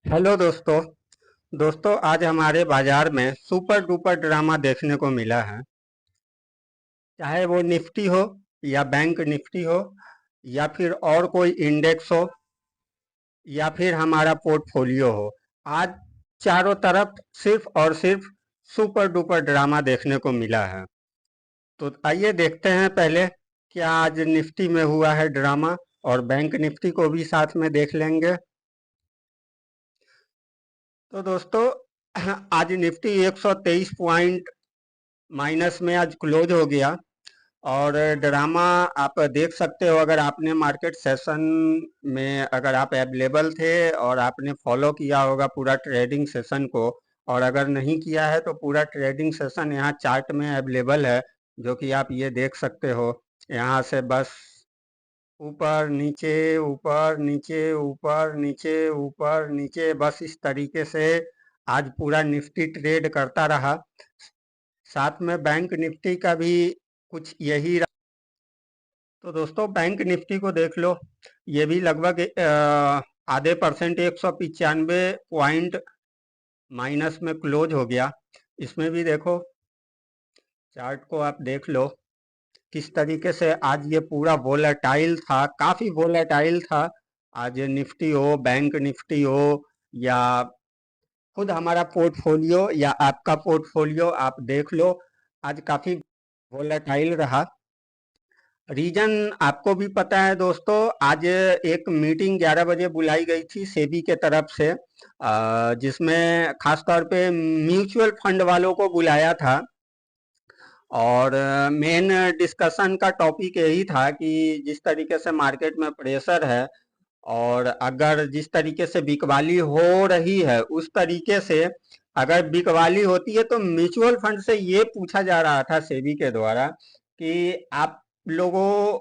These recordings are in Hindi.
हेलो दोस्तों। आज हमारे बाजार में सुपर डुपर ड्रामा देखने को मिला है। चाहे वो निफ्टी हो या बैंक निफ्टी हो या फिर और कोई इंडेक्स हो या फिर हमारा पोर्टफोलियो हो। आज चारों तरफ सिर्फ और सिर्फ सुपर डुपर ड्रामा देखने को मिला है। तो आइए देखते हैं पहले क्या आज निफ्टी में हुआ है ड्रामा, और बैंक निफ्टी को भी साथ में देख लेंगे। तो दोस्तों आज निफ्टी 123 पॉइंट माइनस में आज क्लोज हो गया। और ड्रामा आप देख सकते हो, अगर आपने मार्केट सेशन में अगर आप अवेलेबल थे और आपने फॉलो किया होगा पूरा ट्रेडिंग सेशन को, और अगर नहीं किया है तो पूरा ट्रेडिंग सेशन यहाँ चार्ट में अवेलेबल है, जो कि आप ये देख सकते हो। यहाँ से बस ऊपर नीचे ऊपर नीचे ऊपर नीचे ऊपर नीचे, बस इस तरीके से आज पूरा निफ्टी ट्रेड करता रहा। साथ में बैंक निफ्टी का भी कुछ यही रहा। तो दोस्तों बैंक निफ्टी को देख लो, ये भी लगभग आधे परसेंट 195 पॉइंट माइनस में क्लोज हो गया। इसमें भी देखो, चार्ट को आप देख लो किस तरीके से आज ये पूरा वोलेटाइल था, काफी वोलेटाइल था। आज निफ्टी हो, बैंक निफ्टी हो, या खुद हमारा पोर्टफोलियो या आपका पोर्टफोलियो आप देख लो, आज काफी वोलेटाइल रहा। रीजन आपको भी पता है दोस्तों, आज एक मीटिंग 11 बजे बुलाई गई थी सेबी के तरफ से, जिसमें खास तौर पे म्यूचुअल फंड वालों को बुलाया था। और मेन डिस्कशन का टॉपिक यही था कि जिस तरीके से मार्केट में प्रेशर है, और अगर जिस तरीके से बिकवाली हो रही है उस तरीके से अगर बिकवाली होती है, तो म्यूचुअल फंड से ये पूछा जा रहा था सेबी के द्वारा कि आप लोगों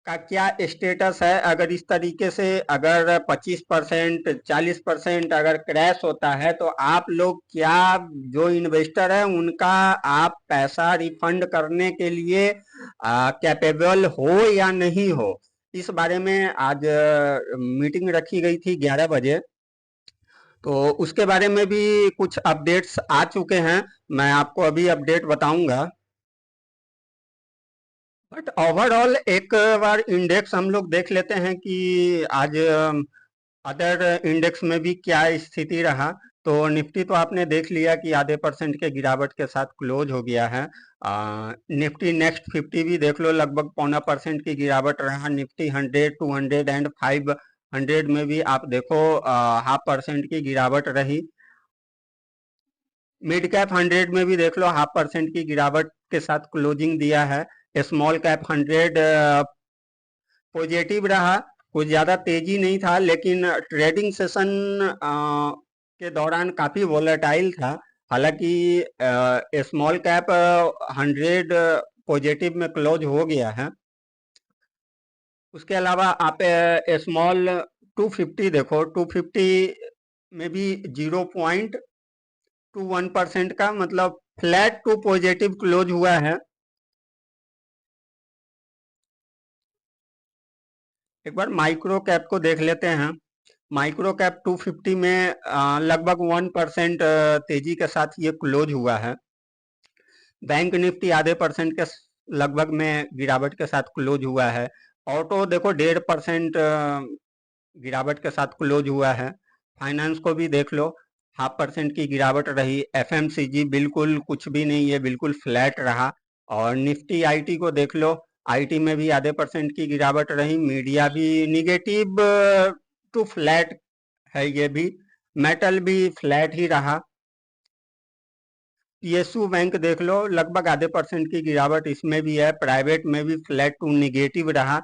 का क्या स्टेटस है। अगर इस तरीके से अगर 25% 40% अगर क्रैश होता है, तो आप लोग क्या, जो इन्वेस्टर है उनका, आप पैसा रिफंड करने के लिए कैपेबल हो या नहीं हो। इस बारे में आज मीटिंग रखी गई थी 11 बजे। तो उसके बारे में भी कुछ अपडेट्स आ चुके हैं, मैं आपको अभी अपडेट बताऊंगा। बट ओवरऑल एक बार इंडेक्स हम लोग देख लेते हैं कि आज अदर इंडेक्स में भी क्या स्थिति रहा। तो निफ्टी तो आपने देख लिया कि आधे परसेंट के गिरावट के साथ क्लोज हो गया है। निफ्टी नेक्स्ट 50 भी देख लो, लगभग 0.25% की गिरावट रहा। निफ्टी 100 200 एंड 500 में भी आप देखो 0.5% की गिरावट रही। मिड कैप 100 में भी देख लो 0.5% की गिरावट के साथ क्लोजिंग दिया है। स्मॉल कैप 100 पॉजिटिव रहा, कुछ ज़्यादा तेजी नहीं था, लेकिन ट्रेडिंग सेशन के दौरान काफ़ी वोलेटाइल था। हालांकि स्मॉल कैप 100 पॉजिटिव में क्लोज हो गया है। उसके अलावा आप स्मॉल 250 देखो, 250 में भी 0.21% का मतलब फ्लैट टू पॉजिटिव क्लोज हुआ है। एक बार माइक्रो कैप को देख लेते हैं। माइक्रो कैप 250 में लगभग 1% तेजी के साथ ये क्लोज हुआ है। बैंक निफ्टी आधे परसेंट के लगभग में गिरावट के साथ क्लोज हुआ है। ऑटो देखो 1.5% गिरावट के साथ क्लोज हुआ है। फाइनेंस को भी देख लो, 0.5% की गिरावट रही। एफएमसीजी बिल्कुल कुछ भी नहीं, ये बिल्कुल फ्लैट रहा। और निफ्टी आईटी को देख लो, आईटी में भी आधे परसेंट की गिरावट रही। मीडिया भी निगेटिव टू फ्लैट है, ये भी। मेटल भी फ्लैट ही रहा। पीएसयू बैंक देख लो, लगभग आधे परसेंट की गिरावट इसमें भी है। प्राइवेट में भी फ्लैट टू निगेटिव रहा,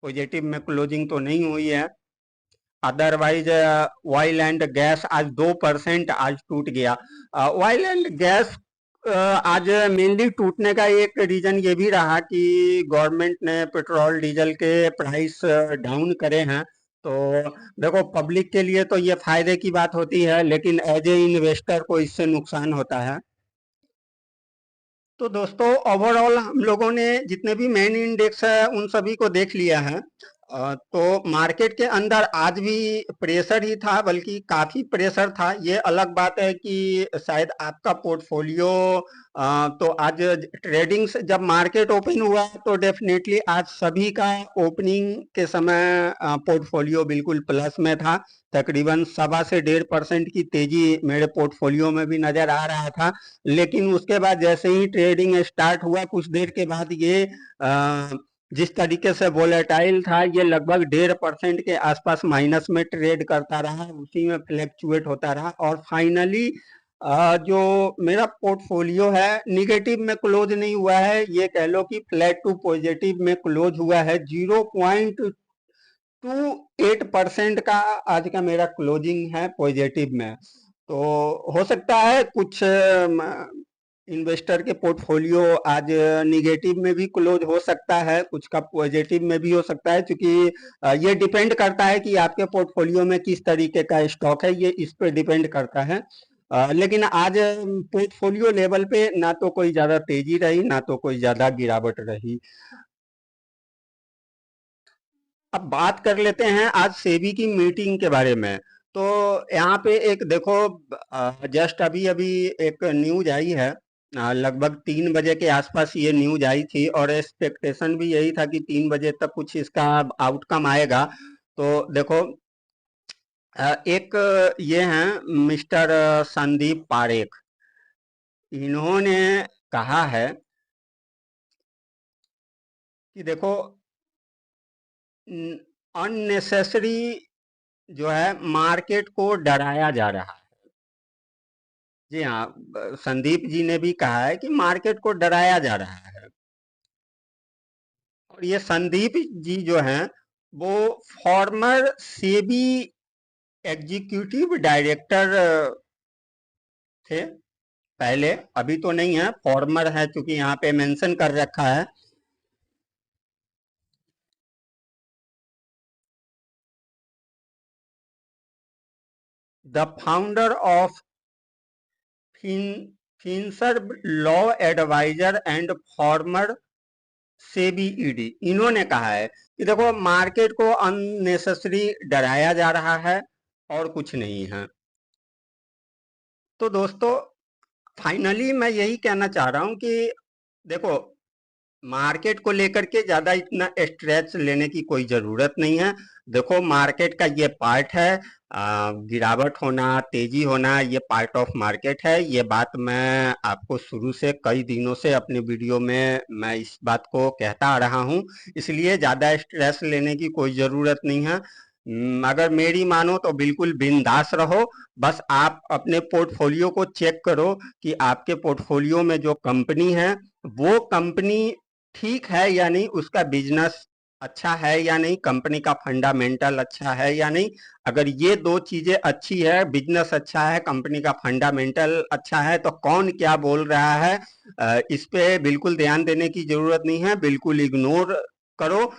पॉजिटिव में क्लोजिंग तो नहीं हुई है। अदरवाइज ऑयल एंड गैस आज 2% आज टूट गया। ऑयल एंड गैस आज मेनली टूटने का एक रीजन ये भी रहा कि गवर्नमेंट ने पेट्रोल डीजल के प्राइस डाउन करे हैं। तो देखो, पब्लिक के लिए तो ये फायदे की बात होती है, लेकिन एज ए इन्वेस्टर को इससे नुकसान होता है। तो दोस्तों ओवरऑल हम लोगों ने जितने भी मेन इंडेक्स है उन सभी को देख लिया है। तो मार्केट के अंदर आज भी प्रेशर ही था, बल्कि काफी प्रेशर था। ये अलग बात है कि शायद आपका पोर्टफोलियो तो आज ट्रेडिंग से जब मार्केट ओपन हुआ तो डेफिनेटली आज सभी का ओपनिंग के समय पोर्टफोलियो बिल्कुल प्लस में था। तकरीबन 1.25 से 1.5% की तेजी मेरे पोर्टफोलियो में भी नजर आ रहा था। लेकिन उसके बाद जैसे ही ट्रेडिंग स्टार्ट हुआ, कुछ देर के बाद ये जिस तरीके से वोलेटाइल था, ये लगभग 1.5% के आसपास माइनस में ट्रेड करता रहा, उसी में फ्लैक्चुएट होता रहा और फाइनली जो मेरा पोर्टफोलियो है निगेटिव में क्लोज नहीं हुआ है, ये कह लो कि फ्लैट टू पॉजिटिव में क्लोज हुआ है। 0.28% का आज का मेरा क्लोजिंग है पॉजिटिव में। तो हो सकता है कुछ इन्वेस्टर के पोर्टफोलियो आज निगेटिव में भी क्लोज हो सकता है, कुछ का पॉजिटिव में भी हो सकता है, क्योंकि ये डिपेंड करता है कि आपके पोर्टफोलियो में किस तरीके का स्टॉक है, ये इस पे डिपेंड करता है। लेकिन आज पोर्टफोलियो लेवल पे ना तो कोई ज्यादा तेजी रही, ना तो कोई ज्यादा गिरावट रही। अब बात कर लेते हैं आज सेबी की मीटिंग के बारे में। तो यहाँ पे एक देखो, जस्ट अभी अभी एक न्यूज आई है, लगभग 3 बजे के आसपास ये न्यूज आई थी और एक्सपेक्टेशन भी यही था कि 3 बजे तक कुछ इसका आउटकम आएगा। तो देखो, एक ये हैं मिस्टर संदीप पारेख, इन्होंने कहा है कि देखो, अननेसेसरी जो है मार्केट को डराया जा रहा है। जी हाँ, संदीप जी ने भी कहा है कि मार्केट को डराया जा रहा है। और ये संदीप जी जो हैं वो फॉर्मर सेबी एग्जीक्यूटिव डायरेक्टर थे पहले, अभी तो नहीं है, फॉर्मर है, क्योंकि यहाँ पे मेंशन कर रखा है। The founder of Finserv law adviser and former SEBI ED, इन्होंने कहा है कि देखो मार्केट को अननेसेसरी डराया जा रहा है और कुछ नहीं है। तो दोस्तों, फाइनली मैं यही कहना चाह रहा हूं कि देखो, मार्केट को लेकर के ज्यादा इतना स्ट्रेस लेने की कोई जरूरत नहीं है। देखो, मार्केट का ये पार्ट है, गिरावट होना, तेजी होना, ये पार्ट ऑफ मार्केट है। ये बात मैं आपको शुरू से कई दिनों से अपने वीडियो में मैं इस बात को कहता आ रहा हूँ, इसलिए ज्यादा स्ट्रेस लेने की कोई जरूरत नहीं है। अगर मेरी मानो तो बिल्कुल बिंदास रहो। बस आप अपने पोर्टफोलियो को चेक करो कि आपके पोर्टफोलियो में जो कंपनी है वो कंपनी ठीक है या नहीं, उसका बिजनेस अच्छा है या नहीं, कंपनी का फंडामेंटल अच्छा है या नहीं। अगर ये दो चीजें अच्छी है, बिजनेस अच्छा है, कंपनी का फंडामेंटल अच्छा है, तो कौन क्या बोल रहा है इस पे बिल्कुल ध्यान देने की जरूरत नहीं है, बिल्कुल इग्नोर करो।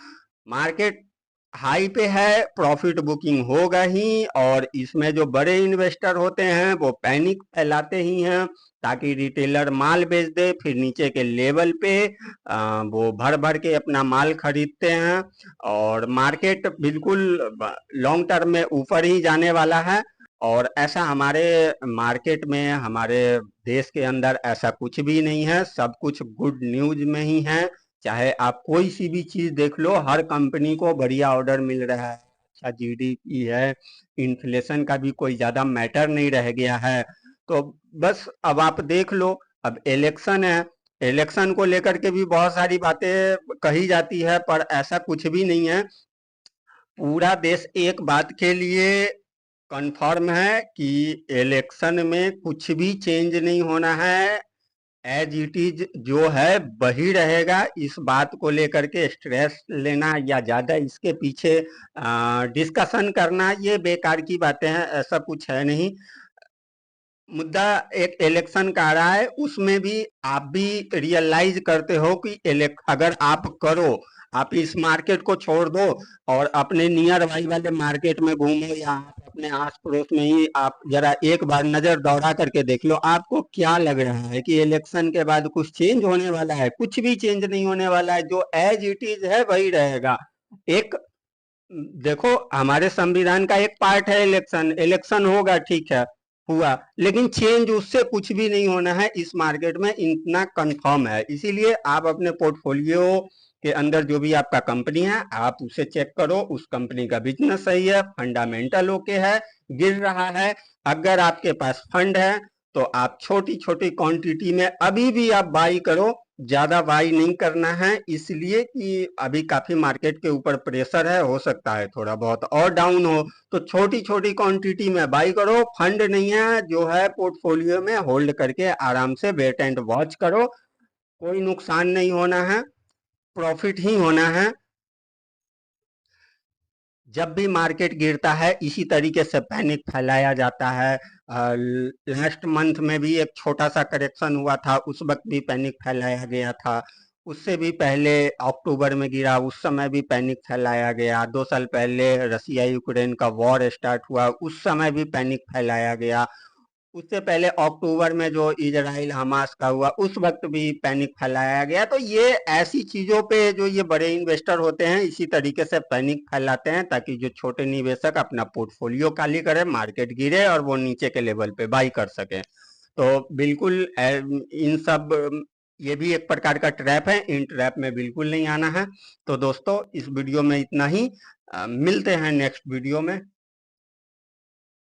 मार्केट हाई पे है, प्रॉफिट बुकिंग होगा ही, और इसमें जो बड़े इन्वेस्टर होते हैं वो पैनिक फैलाते ही हैं ताकि रिटेलर माल बेच दे, फिर नीचे के लेवल पे वो भर भर के अपना माल खरीदते हैं और मार्केट बिल्कुल लॉन्ग टर्म में ऊपर ही जाने वाला है। और ऐसा हमारे मार्केट में, हमारे देश के अंदर ऐसा कुछ भी नहीं है, सब कुछ गुड न्यूज में ही है। चाहे आप कोई सी भी चीज देख लो, हर कंपनी को बढ़िया ऑर्डर मिल रहा है, अच्छा जीडीपी है, इन्फ्लेशन का भी कोई ज्यादा मैटर नहीं रह गया है। तो बस अब आप देख लो, अब इलेक्शन है, इलेक्शन को लेकर के भी बहुत सारी बातें कही जाती है, पर ऐसा कुछ भी नहीं है। पूरा देश एक बात के लिए कंफर्म है कि इलेक्शन में कुछ भी चेंज नहीं होना है, एज इट इज जो है वही रहेगा। इस बात को लेकर के स्ट्रेस लेना या ज्यादा इसके पीछे डिस्कशन करना, ये बेकार की बातें हैं, ऐसा कुछ है नहीं। मुद्दा एक इलेक्शन का आ रहा है, उसमें भी आप भी रियलाइज करते हो कि अगर आप करो, आप इस मार्केट को छोड़ दो और अपने नियर बाई वाले मार्केट में घूमो, या आप अपने आस पड़ोस में ही आप जरा एक बार नजर दौड़ा करके देख लो, आपको क्या लग रहा है कि इलेक्शन के बाद कुछ चेंज होने वाला है? कुछ भी चेंज नहीं होने वाला है, जो एज इट इज है वही रहेगा। एक देखो, हमारे संविधान का एक पार्ट है इलेक्शन। इलेक्शन होगा, ठीक है, हुआ, लेकिन चेंज उससे कुछ भी नहीं होना है इस मार्केट में, इतना कंफर्म है। इसीलिए आप अपने पोर्टफोलियो के अंदर जो भी आपका कंपनी है, आप उसे चेक करो, उस कंपनी का बिजनेस सही है, फंडामेंटल ओके है, गिर रहा है। अगर आपके पास फंड है तो आप छोटी छोटी क्वांटिटी में अभी भी आप बाई करो, ज्यादा बाई नहीं करना है, इसलिए कि अभी काफी मार्केट के ऊपर प्रेशर है, हो सकता है थोड़ा बहुत और डाउन हो, तो छोटी छोटी क्वांटिटी में बाई करो। फंड नहीं है जो है पोर्टफोलियो में, होल्ड करके आराम से वेट एंड वॉच करो, कोई नुकसान नहीं होना है, प्रॉफिट ही होना है। जब भी मार्केट गिरता है इसी तरीके से पैनिक फैलाया जाता है। लास्ट मंथ में भी एक छोटा सा करेक्शन हुआ था, उस वक्त भी पैनिक फैलाया गया था। उससे भी पहले अक्टूबर में गिरा, उस समय भी पैनिक फैलाया गया। 2 साल पहले रसिया यूक्रेन का वॉर स्टार्ट हुआ, उस समय भी पैनिक फैलाया गया। उससे पहले अक्टूबर में जो इजराइल हमास का हुआ, उस वक्त भी पैनिक फैलाया गया। तो ये ऐसी चीजों पे जो ये बड़े इन्वेस्टर होते हैं इसी तरीके से पैनिक फैलाते हैं, ताकि जो छोटे निवेशक अपना पोर्टफोलियो खाली करें, मार्केट गिरे और वो नीचे के लेवल पे बाई कर सकें। तो बिल्कुल इन सब ये भी एक प्रकार का ट्रैप है, इन ट्रैप में बिल्कुल नहीं आना है। तो दोस्तों, इस वीडियो में इतना ही। मिलते हैं नेक्स्ट वीडियो में।